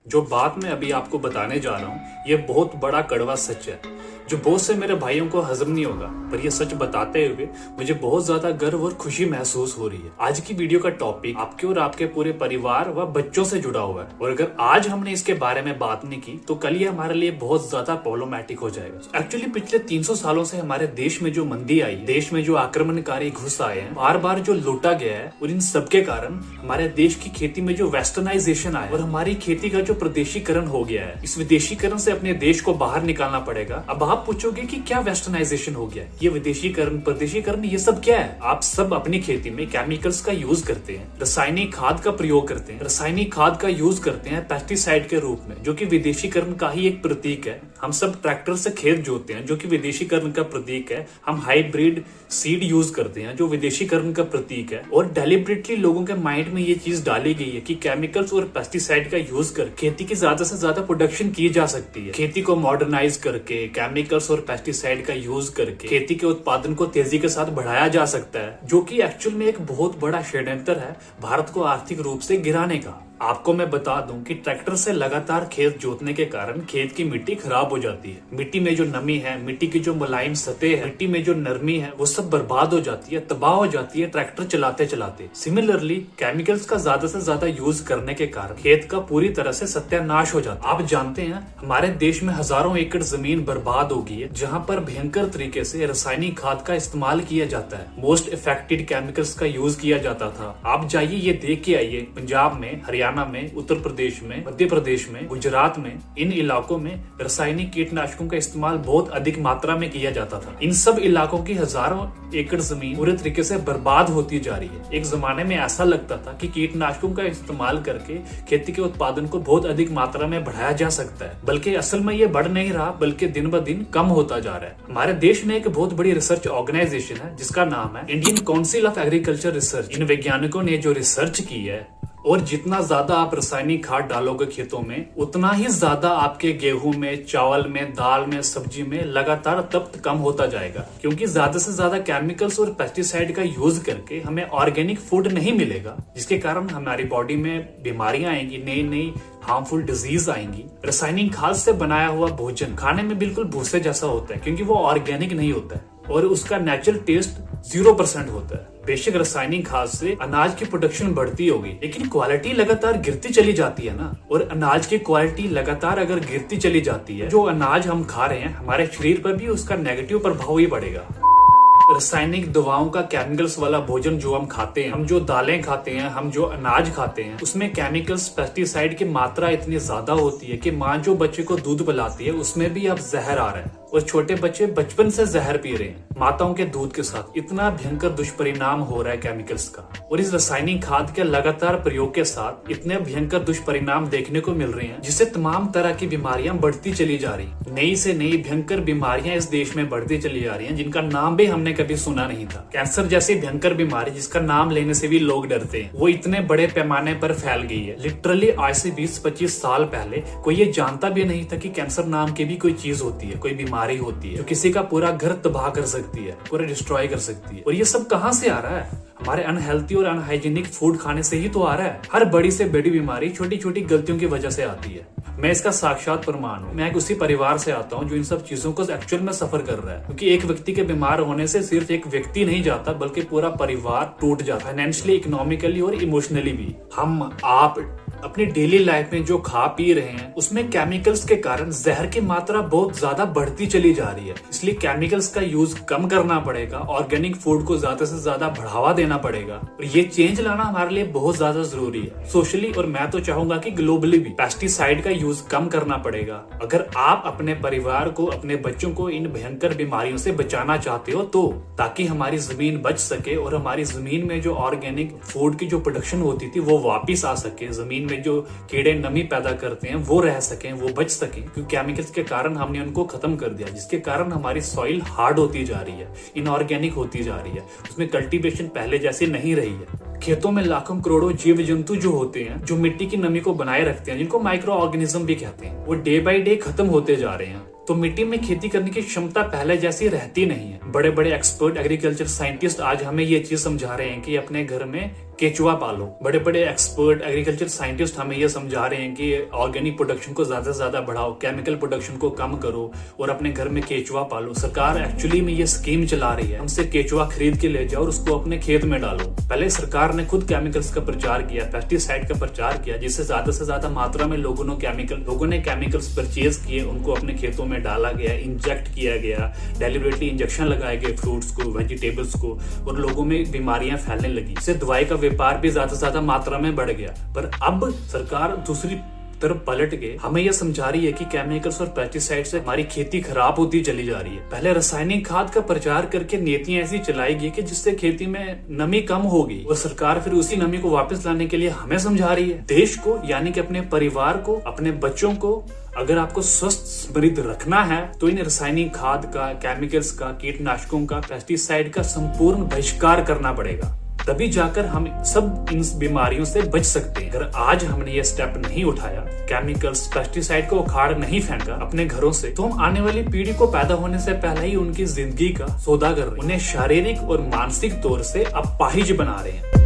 जो बात मैं अभी आपको बताने जा रहा हूँ ये बहुत बड़ा कड़वा सच है जो बहुत से मेरे भाइयों को हजम नहीं होगा, पर ये सच बताते हुए मुझे बहुत ज्यादा गर्व और खुशी महसूस हो रही है। आज की वीडियो का टॉपिक आपके और आपके पूरे परिवार व बच्चों से जुड़ा हुआ है और अगर आज हमने इसके बारे में बात नहीं की तो कल ये हमारे लिए बहुत ज्यादा प्रॉब्लमैटिक हो जाएगा। एक्चुअली पिछले 300 सालों से हमारे देश में जो मंदी आई, देश में जो आक्रमणकारी घुस आए हैं, बार बार जो लूटा गया है और इन सबके कारण हमारे देश की खेती में जो वेस्टर्नाइजेशन आया और हमारी खेती का जो प्रदेशीकरण हो गया है, इस विदेशीकरण से अपने देश को बाहर निकालना पड़ेगा। अब आप पूछोगे कि क्या वेस्टर्नाइजेशन हो गया, ये विदेशीकरण प्रदेशीकरण ये सब क्या है? आप सब अपनी खेती में केमिकल्स का यूज करते हैं, रासायनिक खाद का प्रयोग करते हैं, रासायनिक खाद का यूज करते हैं पेस्टिसाइड के रूप में, जो कि विदेशीकरण का ही एक प्रतीक है। हम सब ट्रैक्टर से खेत जोतते हैं, जो कि विदेशीकरण का प्रतीक है। हम हाइब्रिड सीड यूज करते हैं, जो विदेशीकरण का प्रतीक है। और डेलिबरेटली लोगों के माइंड में ये चीज डाली गई है कि केमिकल्स और पेस्टिसाइड का यूज कर खेती की ज्यादा से ज्यादा प्रोडक्शन की जा सकती है। खेती को मॉडर्नाइज करके केमिकल्स और पेस्टिसाइड का यूज करके खेती के उत्पादन को तेजी के साथ बढ़ाया जा सकता है, जो कि एक्चुअल में एक बहुत बड़ा षड्यंत्र है भारत को आर्थिक रूप से गिराने का। आपको मैं बता दूं कि ट्रैक्टर से लगातार खेत जोतने के कारण खेत की मिट्टी खराब हो जाती है। मिट्टी में जो नमी है, मिट्टी की जो मुलायम सतह है, मिट्टी में जो नरमी है, वो सब बर्बाद हो जाती है, तबाह हो जाती है ट्रैक्टर चलाते चलाते। सिमिलरली केमिकल्स का ज्यादा से ज्यादा यूज करने के कारण खेत का पूरी तरह से सत्यानाश हो जाता है। आप जानते हैं हमारे देश में हजारों एकड़ जमीन बर्बाद हो गई है, जहाँ पर भयंकर तरीके से रासायनिक खाद का इस्तेमाल किया जाता है, मोस्ट इफेक्टेड केमिकल्स का यूज किया जाता था। आप जाइए ये देख के आइए, पंजाब में, हरियाणा में, उत्तर प्रदेश में, मध्य प्रदेश में, गुजरात में, इन इलाकों में रासायनिक कीटनाशकों का इस्तेमाल बहुत अधिक मात्रा में किया जाता था। इन सब इलाकों की हजारों एकड़ जमीन पूरे तरीके से बर्बाद होती जा रही है। एक जमाने में ऐसा लगता था कि कीटनाशकों का इस्तेमाल करके खेती के उत्पादन को बहुत अधिक मात्रा में बढ़ाया जा सकता है, बल्कि असल में ये बढ़ नहीं रहा, बल्कि दिन ब दिन कम होता जा रहा है। हमारे देश में एक बहुत बड़ी रिसर्च ऑर्गेनाइजेशन है जिसका नाम है Indian council of agriculture research. इन वैज्ञानिकों ने जो रिसर्च की है, और जितना ज्यादा आप रासायनिक खाद डालोगे खेतों में, उतना ही ज्यादा आपके गेहूं में, चावल में, दाल में, सब्जी में लगातार तप्त कम होता जाएगा, क्योंकि ज्यादा से ज्यादा केमिकल्स और पेस्टिसाइड का यूज करके हमें ऑर्गेनिक फूड नहीं मिलेगा, जिसके कारण हमारी बॉडी में बीमारियां आएंगी, नई नई हार्मफुल डिजीज आएंगी। रासायनिक खाद से बनाया हुआ भोजन खाने में बिल्कुल भूसे जैसा होता है, क्योंकि वो ऑर्गेनिक नहीं होता है और उसका नेचुरल टेस्ट 0% होता है। बेशक रासायनिक खाद से अनाज की प्रोडक्शन बढ़ती होगी, लेकिन क्वालिटी लगातार गिरती चली जाती है ना। और अनाज की क्वालिटी लगातार अगर गिरती चली जाती है, जो अनाज हम खा रहे हैं, हमारे शरीर पर भी उसका नेगेटिव प्रभाव ही पड़ेगा। रासायनिक दवाओं का केमिकल्स वाला भोजन जो हम खाते हैं, हम जो दालें खाते हैं, हम जो अनाज खाते हैं, उसमें केमिकल्स पेस्टिसाइड की मात्रा इतनी ज्यादा होती है कि माँ जो बच्चे को दूध पिलाती है उसमें भी अब जहर आ रहा है और छोटे बच्चे बचपन से जहर पी रहे हैं माताओं के दूध के साथ। इतना भयंकर दुष्परिणाम हो रहा है केमिकल्स का, और इस रासायनिक खाद के लगातार प्रयोग के साथ इतने भयंकर दुष्परिणाम देखने को मिल रहे हैं, जिससे तमाम तरह की बीमारियां बढ़ती चली जा रही। नई से नई भयंकर बीमारियां इस देश में बढ़ती चली जा रही हैं, जिनका नाम भी हमने कभी सुना नहीं था। कैंसर जैसी भयंकर बीमारी जिसका नाम लेने से भी लोग डरते हैं, वो इतने बड़े पैमाने पर फैल गई है। लिटरली आज से 20-25 साल पहले कोई ये जानता भी नहीं था कि कैंसर नाम की भी कोई चीज होती है, कोई बीमारी होती है जो किसी का पूरा घर तबाह कर सकती है, पूरा डिस्ट्रॉय कर सकती है। और ये सब कहाँ से आ रहा है? हमारे अनहेल्थी और अनहाइजीनिक फूड खाने से ही तो आ रहा है। हर बड़ी से बड़ी बीमारी छोटी छोटी गलतियों की वजह से आती है। मैं इसका साक्षात प्रमाण हूँ। मैं उसी परिवार से आता हूँ जो इन सब चीजों को एक्चुअल में सफर कर रहा है, क्योंकि एक व्यक्ति के बीमार होने से सिर्फ एक व्यक्ति नहीं जाता, बल्कि पूरा परिवार टूट जाता, फाइनेंशियली, इकोनॉमिकली और इमोशनली भी। हम आप अपनी डेली लाइफ में जो खा पी रहे हैं उसमें केमिकल्स के कारण जहर की मात्रा बहुत ज्यादा बढ़ती चली जा रही है। इसलिए केमिकल्स का यूज कम करना पड़ेगा, ऑर्गेनिक फूड को ज्यादा से ज्यादा बढ़ावा देना पड़ेगा, और ये चेंज लाना हमारे लिए बहुत ज्यादा जरूरी है, सोशली। और मैं तो चाहूंगा कि ग्लोबली भी पेस्टिसाइड का यूज कम करना पड़ेगा। अगर आप अपने परिवार को, अपने बच्चों को इन भयंकर बीमारियों से बचाना चाहते हो, तो ताकि हमारी जमीन बच सके और हमारी जमीन में जो ऑर्गेनिक फूड की जो प्रोडक्शन होती थी वो वापिस आ सके, जमीन में जो कीड़े नमी पैदा करते हैं वो रह सकें, वो बच सकें, क्योंकि केमिकल्स के कारण हमने उनको खत्म कर दिया, जिसके कारण हमारी सॉइल हार्ड होती जा रही है, इनऑर्गेनिक होती जा रही है, उसमें कल्टीवेशन पहले जैसी नहीं रही है। खेतों में लाखों करोड़ों जीव जंतु जो होते हैं, जो मिट्टी की नमी को बनाए रखते हैं, जिनको माइक्रो ऑर्गेनिज्म भी कहते हैं, वो डे बाय डे खत्म होते जा रहे हैं। तो मिट्टी में खेती करने की क्षमता पहले जैसी रहती नहीं है। बड़े बड़े एक्सपर्ट एग्रीकल्चर साइंटिस्ट आज हमें ये चीज समझा रहे हैं कि अपने घर में केचुआ पालो। बड़े बड़े एक्सपर्ट एग्रीकल्चर साइंटिस्ट हमें ये समझा रहे हैं कि ऑर्गेनिक प्रोडक्शन को ज्यादा से ज्यादा बढ़ाओ, केमिकल प्रोडक्शन को कम करो और अपने घर में केचुआ पालो। सरकार एक्चुअली में ये स्कीम चला रही है, हमसे केचुआ खरीद के ले जाओ और उसको अपने खेत में डालो। पहले सरकार ने खुद केमिकल्स का प्रचार किया, पेस्टिसाइड का प्रचार किया, जिससे ज्यादा से ज्यादा मात्रा में लोगों ने केमिकल्स परचेज किए, उनको अपने खेतों में डाला गया, इंजेक्ट किया गया, डेलिबरेटली इंजेक्शन लगाए गए फ्रूट्स को, वेजिटेबल्स को, और लोगों में बीमारियां फैलने लगी। इससे दवाई का व्यापार भी ज्यादा से ज्यादा मात्रा में बढ़ गया। पर अब सरकार दूसरी तरफ पलट के हमें यह समझा रही है कि केमिकल्स और पेस्टिसाइड से हमारी खेती खराब होती चली जा रही है। पहले रासायनिक खाद का प्रचार करके नीतियां ऐसी चलाई गई कि जिससे खेती में नमी कम होगी, और सरकार फिर उसी नमी को वापस लाने के लिए हमें समझा रही है। देश को यानी कि अपने परिवार को, अपने बच्चों को अगर आपको स्वस्थ समृद्ध रखना है तो इन रासायनिक खाद का, केमिकल्स का, कीटनाशकों का, पेस्टिसाइड का संपूर्ण बहिष्कार करना पड़ेगा। तभी जाकर हम सब इन बीमारियों से बच सकते हैं। अगर आज हमने ये स्टेप नहीं उठाया, केमिकल्स, पेस्टिसाइड को उखाड़ नहीं फेंका अपने घरों से, तो हम आने वाली पीढ़ी को पैदा होने से पहले ही उनकी जिंदगी का सौदा कर रहे हैं, उन्हें शारीरिक और मानसिक तौर से अपाहिज बना रहे हैं।